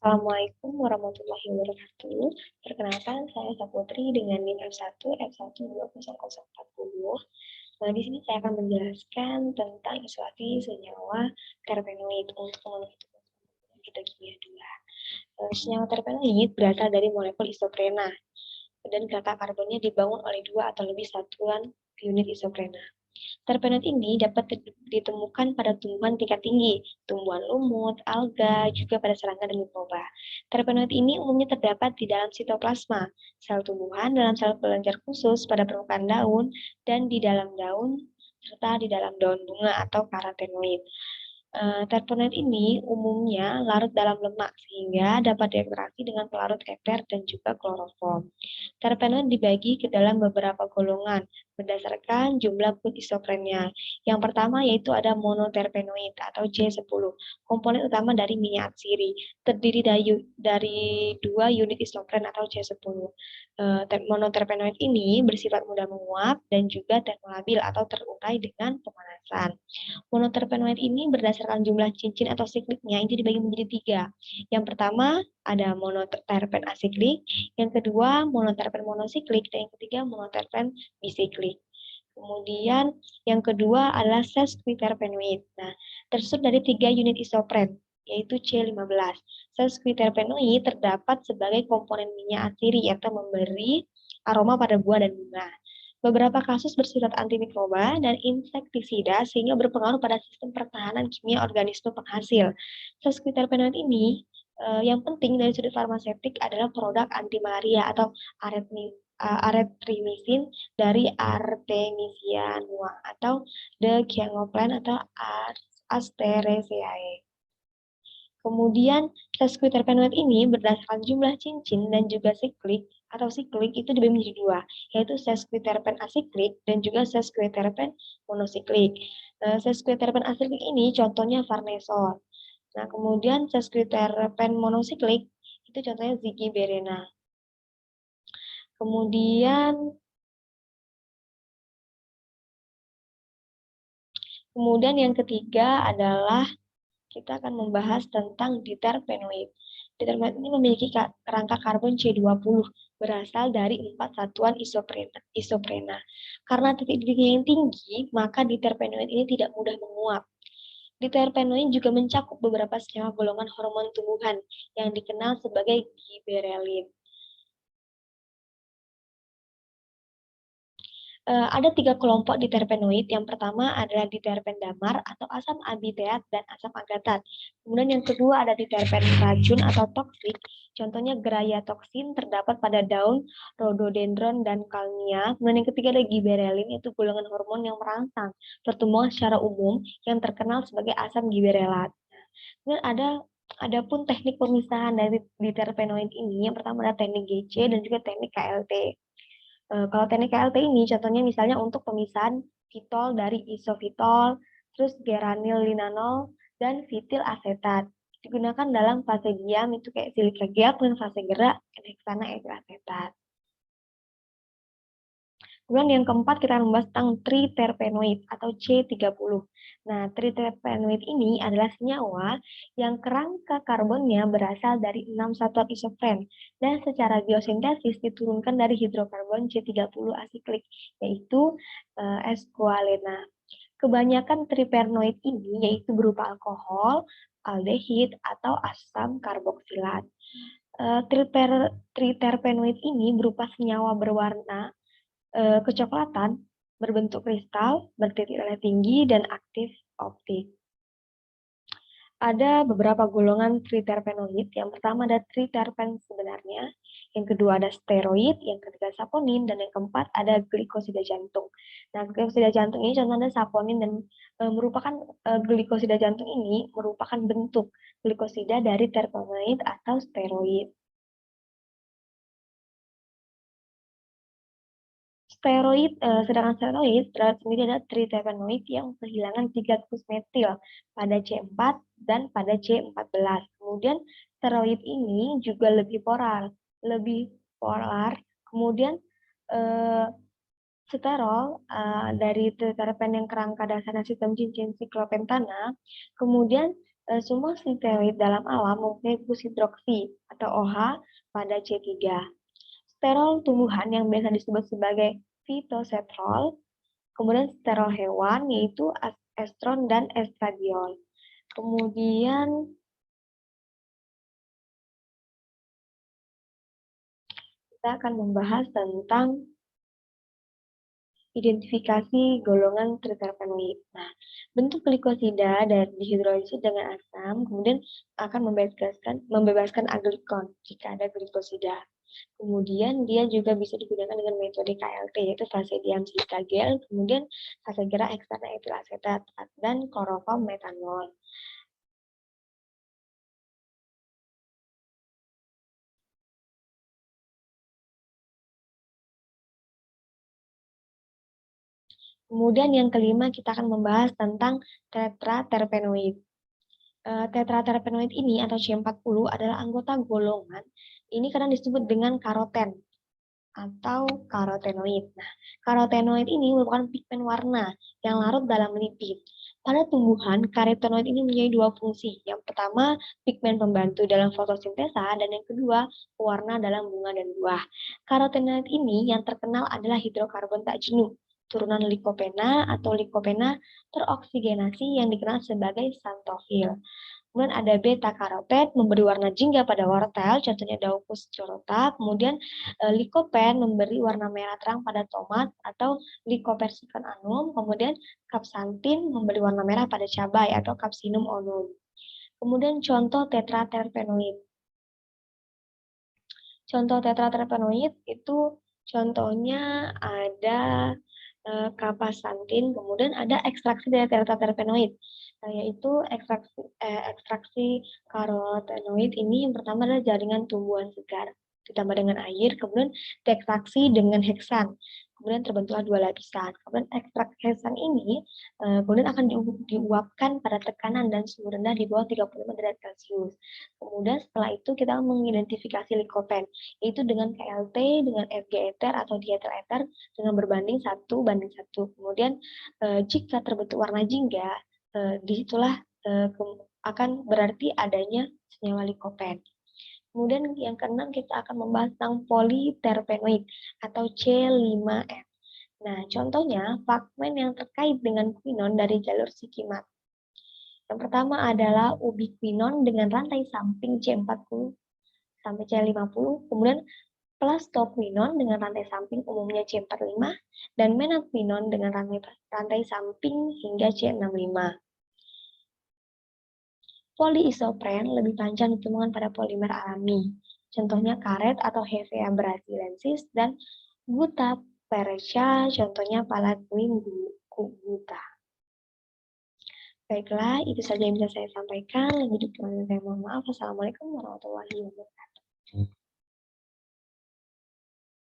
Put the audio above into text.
Assalamualaikum warahmatullahi wabarakatuh. Perkenalkan, saya Saputri dengan NIM F1 F1204040. Nah, di sini saya akan menjelaskan tentang isolasi senyawa terpenoid untuk memenuhi fitokimia 2. Senyawa terpenoid berasal dari molekul isoprena dan kakak karbonnya dibangun oleh 2 atau lebih satuan unit isoprena. Terpenoid ini dapat ditemukan pada tumbuhan tingkat tinggi, tumbuhan lumut, alga, juga pada serangga dan mikroba. Terpenoid ini umumnya terdapat di dalam sitoplasma, sel tumbuhan, dalam sel kelenjar khusus pada permukaan daun, dan di dalam daun, serta di dalam daun bunga atau karotenoid. Terpenoid ini umumnya larut dalam lemak sehingga dapat diinteraksi dengan pelarut eter dan juga kloroform. Terpenoid dibagi ke dalam beberapa golongan berdasarkan jumlah bit isoprennya. Yang pertama yaitu ada monoterpenoid atau C10, komponen utama dari minyak atsiri, terdiri dari 2 unit isopren atau C10. Monoterpenoid ini bersifat mudah menguap dan juga termolabil atau terurai dengan pemanasan. Monoterpenoid ini berdasarkan jumlah cincin atau sikliknya itu dibagi menjadi 3. Yang pertama ada monoterpen asiklik, yang kedua monoterpen monosiklik, dan yang ketiga monoterpen bisiklik. Kemudian yang kedua adalah sesquiterpenoid. Nah, tersusun dari 3 unit isopren, yaitu C15. Sesquiterpenoid terdapat sebagai komponen minyak atsiri atau memberi aroma pada buah dan bunga. Beberapa kasus bersifat antimikroba dan insektisida sehingga berpengaruh pada sistem pertahanan kimia organisme penghasil. Sesquiterpenoid ini yang penting dari sudut farmaseutik adalah produk anti malaria atau aretromycin dari Artemisia annua atau Decaengoplan atau Asteraceae. Kemudian sesquiterpenoid ini berdasarkan jumlah cincin dan juga siklik atau siklik itu dibagi menjadi 2, yaitu sesquiterpen asiklik dan juga sesquiterpen monosiklik. Sesquiterpen asiklik ini contohnya farnesol. Nah, kemudian sesquiterpen monosiklik itu contohnya zigiberena. Kemudian yang ketiga adalah kita akan membahas tentang diterpenoid. Diterpenoid ini memiliki kerangka karbon C20 berasal dari 4 satuan isoprena. Karena titik didiknya yang tinggi, maka diterpenoid ini tidak mudah menguap. Diterpenoid juga mencakup beberapa senyawa golongan hormon tumbuhan yang dikenal sebagai giberelin. Ada 3 kelompok diterpenoid. Yang pertama adalah diterpen damar atau asam abiteat dan asam agatat. Kemudian yang kedua ada diterpen racun atau toksik. Contohnya grayatoksin terdapat pada daun rhododendron dan kalmia. Kemudian yang ketiga ada giberelin, yaitu golongan hormon yang merangsang pertumbuhan secara umum yang terkenal sebagai asam giberelat. Kemudian ada pun teknik pemisahan dari diterpenoid ini. Yang pertama ada teknik GC dan juga teknik KLT. Kalau teknik KLT ini contohnya misalnya untuk pemisahan fitol dari isofitol, terus geranil linanol, dan vitil asetat. Digunakan dalam fase diam itu kayak silika giap dan fase gerak heksana etil asetat. Kemudian yang keempat kita membahas tentang triterpenoid atau C30. Nah, triterpenoid ini adalah senyawa yang kerangka karbonnya berasal dari 6 satuan isopren dan secara biosintesis diturunkan dari hidrokarbon C30 asiklik, yaitu esqualena. Kebanyakan triterpenoid ini yaitu berupa alkohol, aldehid, atau asam karboksilat. Triterpenoid ini berupa senyawa berwarna kecoklatan, berbentuk kristal, bertitik leleh tinggi, dan aktif optik. Ada beberapa golongan triterpenoid. Yang pertama ada triterpen sebenarnya, yang kedua ada steroid, yang ketiga saponin, dan yang keempat ada glikosida jantung. Nah, glikosida jantung ini contohnya saponin dan merupakan glikosida jantung ini merupakan bentuk glikosida dari terpenoid atau steroid. Sedangkan steroid terdapat sendiri ada triterpenoid yang kehilangan 3 metil pada C4 dan pada C14. Kemudian steroid ini juga lebih polar. Kemudian sterol dari triterpen yang kerangka dasarnya sistem cincin siklopentana. Kemudian Semua steroid dalam alam mempunyai bus hidroksi atau OH pada C3. Sterol tumbuhan yang biasa disebut sebagai fitosterol, kemudian sterol hewan yaitu estron dan estradiol. Kemudian kita akan membahas tentang identifikasi golongan triterpenoid. Nah, bentuk glikosida dari dihidrolisis dengan asam kemudian akan membebaskan aglikon jika ada glikosida. Kemudian dia juga bisa digunakan dengan metode KLT yaitu fase diamsilika gel, kemudian fase gerak eksterna etil asetat dan kloroform metanol. Kemudian yang kelima kita akan membahas tentang tetraterpenoid. Tetraterpenoid ini atau C40 adalah anggota golongan. Ini kadang disebut dengan karoten atau karotenoid. Nah, karotenoid ini merupakan pigmen warna yang larut dalam lipid. Pada tumbuhan, karotenoid ini mempunyai dua fungsi. Yang pertama, pigmen pembantu dalam fotosintesa, dan yang kedua, pewarna dalam bunga dan buah. Karotenoid ini yang terkenal adalah hidrokarbon tak jenuh, turunan likopena atau likopena teroksigenasi yang dikenal sebagai xanthofil. Kemudian ada beta karoten memberi warna jingga pada wortel, contohnya Daucus corota. Kemudian likopen memberi warna merah terang pada tomat atau Lycopersicon annum. Kemudian kapsantin memberi warna merah pada cabai atau Capsinum onum. Kemudian contoh tetraterpenoid. Contoh tetraterpenoid itu contohnya ada kapasantin, kemudian ada ekstraksi dari tetraterpenoid, yaitu ekstraksi karotenoid ini yang pertama adalah jaringan tumbuhan segar ditambah dengan air, kemudian diekstraksi dengan heksan, kemudian terbentuklah dua lapisan. Kemudian ekstrak heksan ini kemudian akan diuapkan pada tekanan dan suhu rendah di bawah 35 derajat Celcius. Kemudian setelah itu kita mengidentifikasi likopen, yaitu dengan KLT, dengan FG ether atau dietil ether dengan berbanding 1:1. Kemudian jika terbentuk warna jingga, disitulah akan berarti adanya senyawa likopen. Kemudian yang keenam kita akan membahas tentang politerpenoid atau C5F. Nah, contohnya fragmen yang terkait dengan quinon dari jalur sikimat. Yang pertama adalah ubiquinon dengan rantai samping C40 sampai C50, kemudian plastoquinon dengan rantai samping umumnya C45, dan menaquinon dengan rantai samping hingga C65. Polyisopren lebih panjang ditemukan pada polimer alami, contohnya karet atau Hevea brasiliensis, dan gutapercha, contohnya palaquin guta. Baiklah, itu saja yang bisa saya sampaikan. Lebih kurangnya saya mohon maaf. Wassalamualaikum warahmatullahi wabarakatuh.